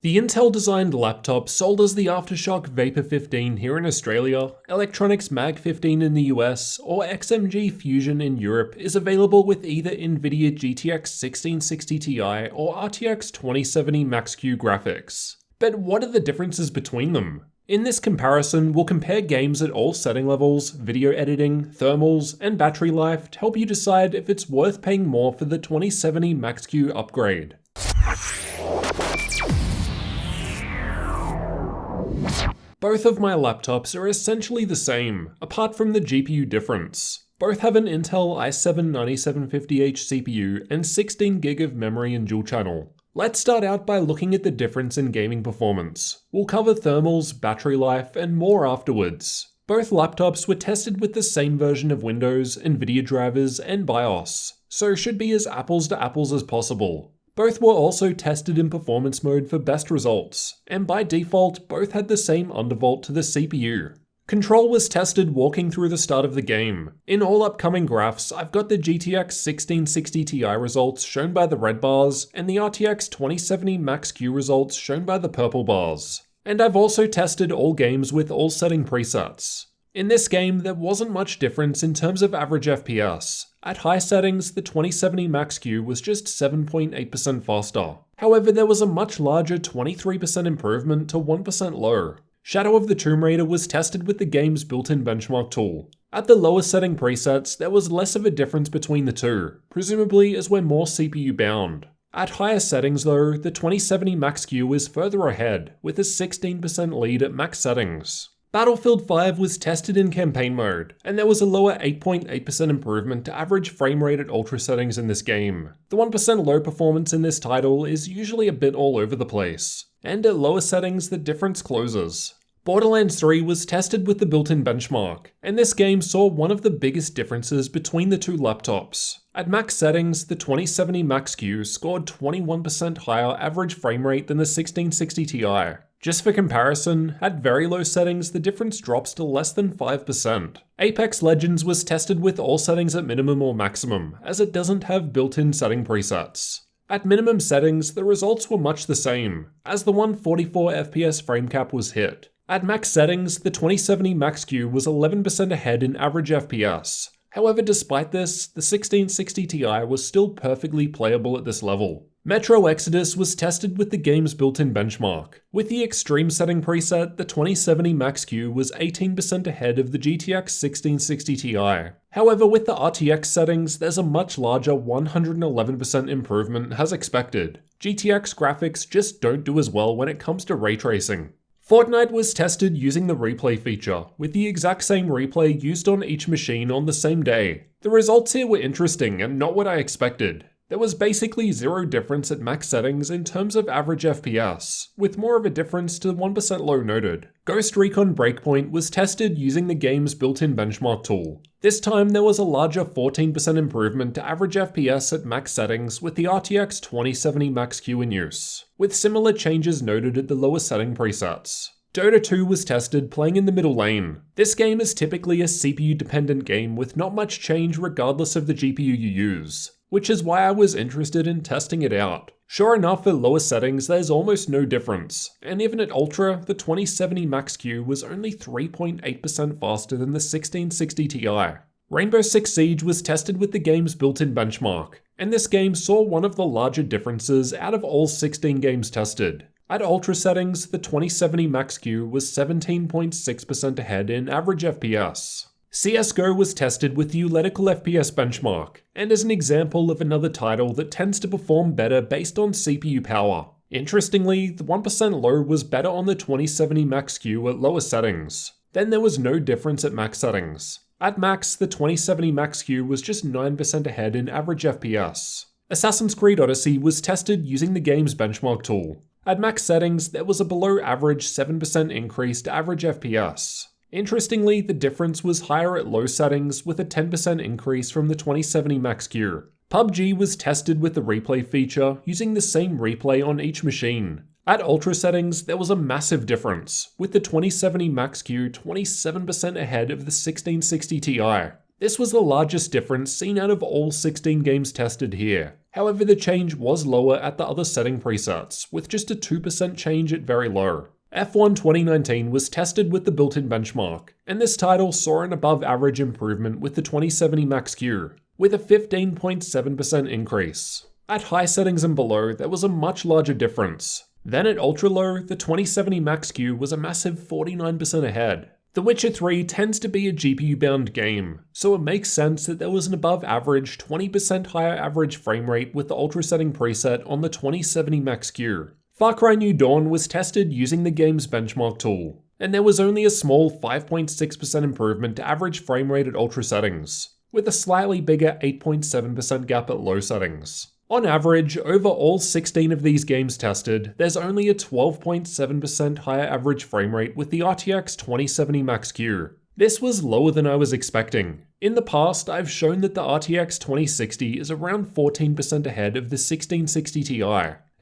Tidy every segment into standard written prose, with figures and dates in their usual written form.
The Intel-designed laptop sold as the Aftershock Vapor 15 here in Australia, Eluktronics MAG-15 in the US, or XMG Fusion in Europe is available with either Nvidia GTX 1660 Ti or RTX 2070 Max-Q graphics. But what are the differences between them? In this comparison, we'll compare games at all setting levels, video editing, thermals, and battery life to help you decide if it's worth paying more for the 2070 Max-Q upgrade. Both of my laptops are essentially the same, apart from the GPU difference. Both have an Intel i7-9750H CPU and 16GB of memory and dual channel. Let's start out by looking at the difference in gaming performance. We'll cover thermals, battery life, and more afterwards. Both laptops were tested with the same version of Windows, Nvidia drivers, and BIOS, so should be as apples to apples as possible. Both were also tested in performance mode for best results, and by default, both had the same undervolt to the CPU. Control was tested walking through the start of the game. In all upcoming graphs, I've got the GTX 1660 Ti results shown by the red bars, and the RTX 2070 Max-Q results shown by the purple bars. And I've also tested all games with all setting presets. In this game, there wasn't much difference in terms of average FPS. At high settings, the 2070 Max-Q was just 7.8% faster. However, there was a much larger 23% improvement to 1% low. Shadow of the Tomb Raider was tested with the game's built-in benchmark tool. At the lower setting presets, there was less of a difference between the two, presumably as we're more CPU bound. At higher settings though, the 2070 Max-Q is further ahead, with a 16% lead at max settings. Battlefield 5 was tested in campaign mode, and there was a lower 8.8% improvement to average frame rate at ultra settings in this game. The 1% low performance in this title is usually a bit all over the place, and at lower settings the difference closes. Borderlands 3 was tested with the built-in benchmark, and this game saw one of the biggest differences between the two laptops. At max settings, the 2070 Max-Q scored 21% higher average frame rate than the 1660 Ti. Just for comparison, at very low settings, the difference drops to less than 5%. Apex Legends was tested with all settings at minimum or maximum, as it doesn't have built-in setting presets. At minimum settings, the results were much the same, as the 144 FPS frame cap was hit. At max settings, the 2070 Max-Q was 11% ahead in average FPS. However, despite this, the 1660 Ti was still perfectly playable at this level. Metro Exodus was tested with the game's built-in benchmark. With the extreme setting preset, the 2070 Max-Q was 18% ahead of the GTX 1660 Ti. However, with the RTX settings, there's a much larger 111% improvement as expected. GTX graphics just don't do as well when it comes to ray tracing. Fortnite was tested using the replay feature, with the exact same replay used on each machine on the same day. The results here were interesting and not what I expected. There was basically zero difference at max settings in terms of average FPS, with more of a difference to 1% low noted. Ghost Recon Breakpoint was tested using the game's built-in benchmark tool. This time there was a larger 14% improvement to average FPS at max settings with the RTX 2070 Max-Q in use, with similar changes noted at the lower setting presets. Dota 2 was tested playing in the middle lane. This game is typically a CPU-dependent game with not much change regardless of the GPU you use, which is why I was interested in testing it out. Sure enough, at lower settings there's almost no difference, and even at Ultra, the 2070 Max-Q was only 3.8% faster than the 1660 Ti. Rainbow Six Siege was tested with the game's built-in benchmark, and this game saw one of the larger differences out of all 16 games tested. At Ultra settings, the 2070 Max-Q was 17.6% ahead in average FPS. CSGO was tested with the Euletical FPS benchmark, and is an example of another title that tends to perform better based on CPU power. Interestingly, the 1% low was better on the 2070 Max-Q at lower settings. Then there was no difference at max settings. At max, the 2070 Max-Q was just 9% ahead in average FPS. Assassin's Creed Odyssey was tested using the game's benchmark tool. At max settings, there was a below average 7% increase to average FPS. Interestingly, the difference was higher at low settings with a 10% increase from the 2070 Max-Q. PUBG was tested with the replay feature using the same replay on each machine. At ultra settings, there was a massive difference, with the 2070 Max-Q 27% ahead of the 1660 Ti. This was the largest difference seen out of all 16 games tested here. However, the change was lower at the other setting presets, with just a 2% change at very low. F1 2019 was tested with the built-in benchmark, and this title saw an above-average improvement with the 2070 Max-Q, with a 15.7% increase. At high settings and below, there was a much larger difference. Then at ultra-low, the 2070 Max-Q was a massive 49% ahead. The Witcher 3 tends to be a GPU-bound game, so it makes sense that there was an above-average 20% higher average frame rate with the ultra setting preset on the 2070 Max-Q. Far Cry New Dawn was tested using the game's benchmark tool, and there was only a small 5.6% improvement to average frame rate at ultra settings, with a slightly bigger 8.7% gap at low settings. On average, over all 16 of these games tested, there's only a 12.7% higher average frame rate with the RTX 2070 Max-Q. This was lower than I was expecting. In the past, I've shown that the RTX 2060 is around 14% ahead of the 1660 Ti,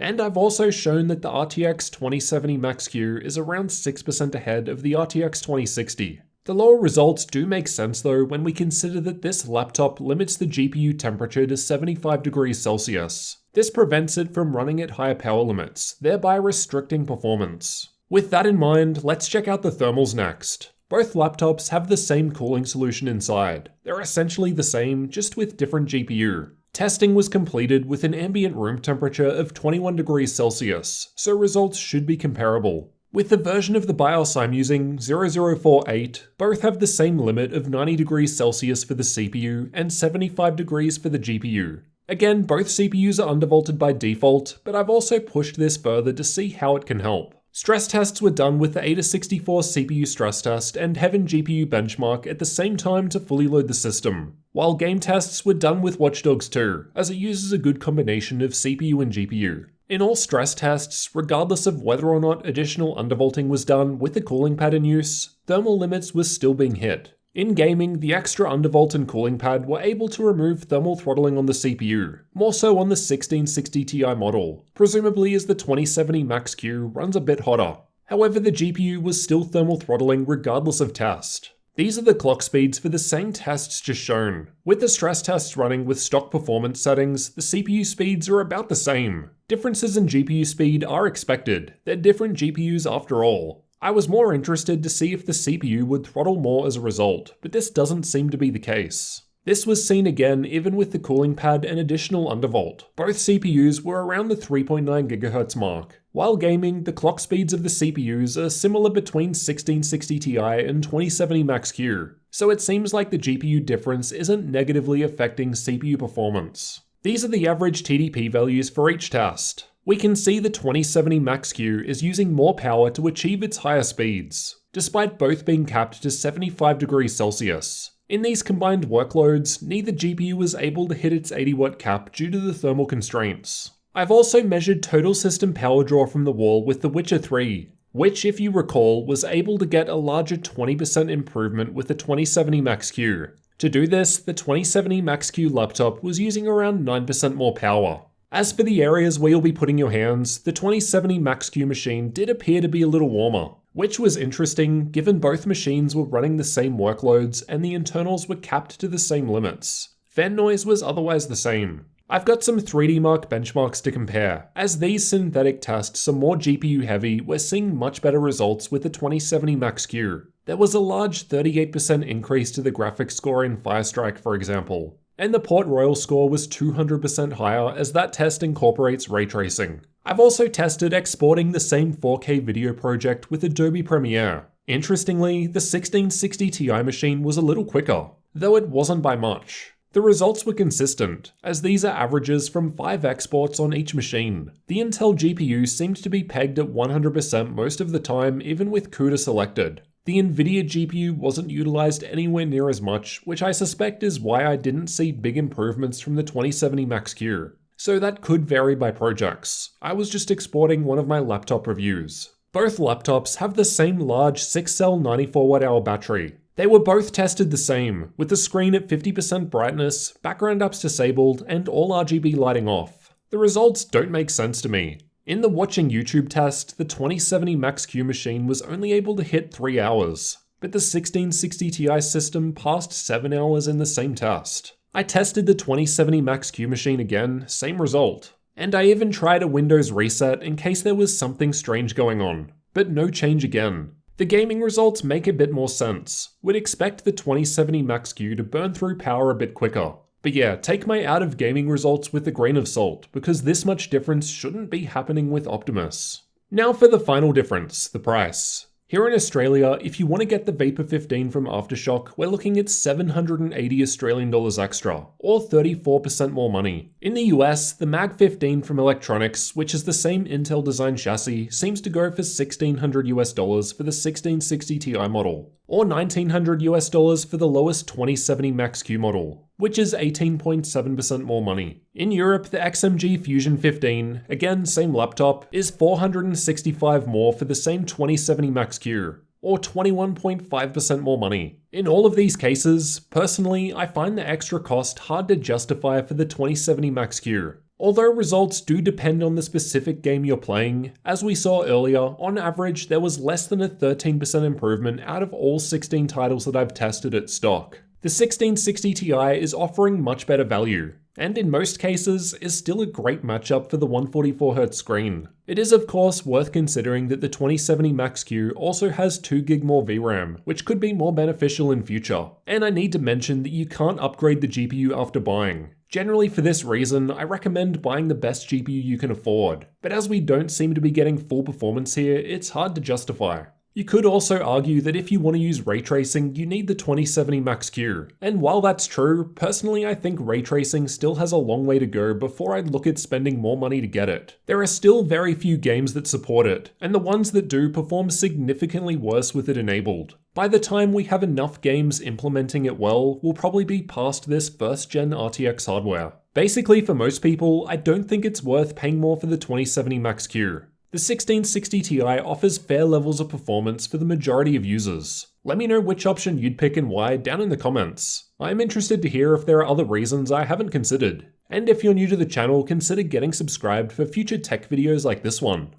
and I've also shown that the RTX 2070 Max-Q is around 6% ahead of the RTX 2060. The lower results do make sense though when we consider that this laptop limits the GPU temperature to 75 degrees Celsius. This prevents it from running at higher power limits, thereby restricting performance. With that in mind, let's check out the thermals next. Both laptops have the same cooling solution inside. They're essentially the same, just with different GPU. Testing was completed with an ambient room temperature of 21 degrees Celsius, so results should be comparable. With the version of the BIOS I'm using, 0048, both have the same limit of 90 degrees Celsius for the CPU and 75 degrees for the GPU. Again, both CPUs are undervolted by default, but I've also pushed this further to see how it can help. Stress tests were done with the Ada64 CPU stress test and Heaven GPU benchmark at the same time to fully load the system, while game tests were done with Watch Dogs 2, as it uses a good combination of CPU and GPU. In all stress tests, regardless of whether or not additional undervolting was done with the cooling pad in use, thermal limits were still being hit. In gaming, the extra undervolt and cooling pad were able to remove thermal throttling on the CPU, more so on the 1660 Ti model, presumably as the 2070 Max-Q runs a bit hotter. However, the GPU was still thermal throttling regardless of test. These are the clock speeds for the same tests just shown. With the stress tests running with stock performance settings, the CPU speeds are about the same. Differences in GPU speed are expected. They're different GPUs after all. I was more interested to see if the CPU would throttle more as a result, but this doesn't seem to be the case. This was seen again even with the cooling pad and additional undervolt. Both CPUs were around the 3.9 GHz mark. While gaming, the clock speeds of the CPUs are similar between 1660 Ti and 2070 Max-Q, so it seems like the GPU difference isn't negatively affecting CPU performance. These are the average TDP values for each test. We can see the 2070 Max-Q is using more power to achieve its higher speeds, despite both being capped to 75 degrees Celsius. In these combined workloads, neither GPU was able to hit its 80 watt cap due to the thermal constraints. I've also measured total system power draw from the wall with the Witcher 3, which, if you recall, was able to get a larger 20% improvement with the 2070 Max-Q. To do this, the 2070 Max-Q laptop was using around 9% more power. As for the areas where you'll be putting your hands, the 2070 Max-Q machine did appear to be a little warmer, which was interesting given both machines were running the same workloads and the internals were capped to the same limits. Fan noise was otherwise the same. I've got some 3D Mark benchmarks to compare. As these synthetic tests are more GPU heavy, we're seeing much better results with the 2070 Max-Q. There was a large 38% increase to the graphics score in Firestrike, for example. And the Port Royal score was 200% higher as that test incorporates ray tracing. I've also tested exporting the same 4K video project with Adobe Premiere. Interestingly, the 1660 Ti machine was a little quicker, though it wasn't by much. The results were consistent, as these are averages from 5 exports on each machine. The Intel GPU seemed to be pegged at 100% most of the time, even with CUDA selected. The Nvidia GPU wasn't utilized anywhere near as much, which I suspect is why I didn't see big improvements from the 2070 Max-Q. So that could vary by projects. I was just exporting one of my laptop reviews. Both laptops have the same large 6-cell 94 Wh battery. They were both tested the same, with the screen at 50% brightness, background apps disabled, and all RGB lighting off. The results don't make sense to me. In the watching YouTube test, the 2070 Max-Q machine was only able to hit 3 hours, but the 1660 Ti system passed 7 hours in the same test. I tested the 2070 Max-Q machine again, same result. And I even tried a Windows reset in case there was something strange going on, but no change again. The gaming results make a bit more sense. We'd expect the 2070 Max-Q to burn through power a bit quicker. But yeah, take my out of gaming results with a grain of salt, because this much difference shouldn't be happening with Optimus. Now for the final difference, the price. Here in Australia, if you want to get the Vapor 15 from Aftershock, we're looking at $780 Australian dollars extra, or 34% more money. In the US, the MAG-15 from Eluktronics, which is the same Intel design chassis, seems to go for $1,600 US dollars for the 1660 Ti model, or $1,900 US dollars for the lowest 2070 Max-Q model, which is 18.7% more money. In Europe, the XMG Fusion 15, again same laptop, is $465 more for the same 2070 Max-Q, or 21.5% more money. In all of these cases, personally, I find the extra cost hard to justify for the 2070 Max-Q. Although results do depend on the specific game you're playing, as we saw earlier, on average there was less than a 13% improvement out of all 16 titles that I've tested at stock. The 1660 Ti is offering much better value, and in most cases is still a great matchup for the 144Hz screen. It is of course worth considering that the 2070 Max-Q also has 2GB more VRAM, which could be more beneficial in future. And I need to mention that you can't upgrade the GPU after buying. Generally for this reason, I recommend buying the best GPU you can afford, but as we don't seem to be getting full performance here, it's hard to justify. You could also argue that if you want to use ray tracing, you need the 2070 Max-Q. And while that's true, personally I think ray tracing still has a long way to go before I'd look at spending more money to get it. There are still very few games that support it, and the ones that do perform significantly worse with it enabled. By the time we have enough games implementing it well, we'll probably be past this first-gen RTX hardware. Basically for most people, I don't think it's worth paying more for the 2070 Max-Q. The 1660 Ti offers fair levels of performance for the majority of users. Let me know which option you'd pick and why down in the comments. I'm interested to hear if there are other reasons I haven't considered. And if you're new to the channel, consider getting subscribed for future tech videos like this one.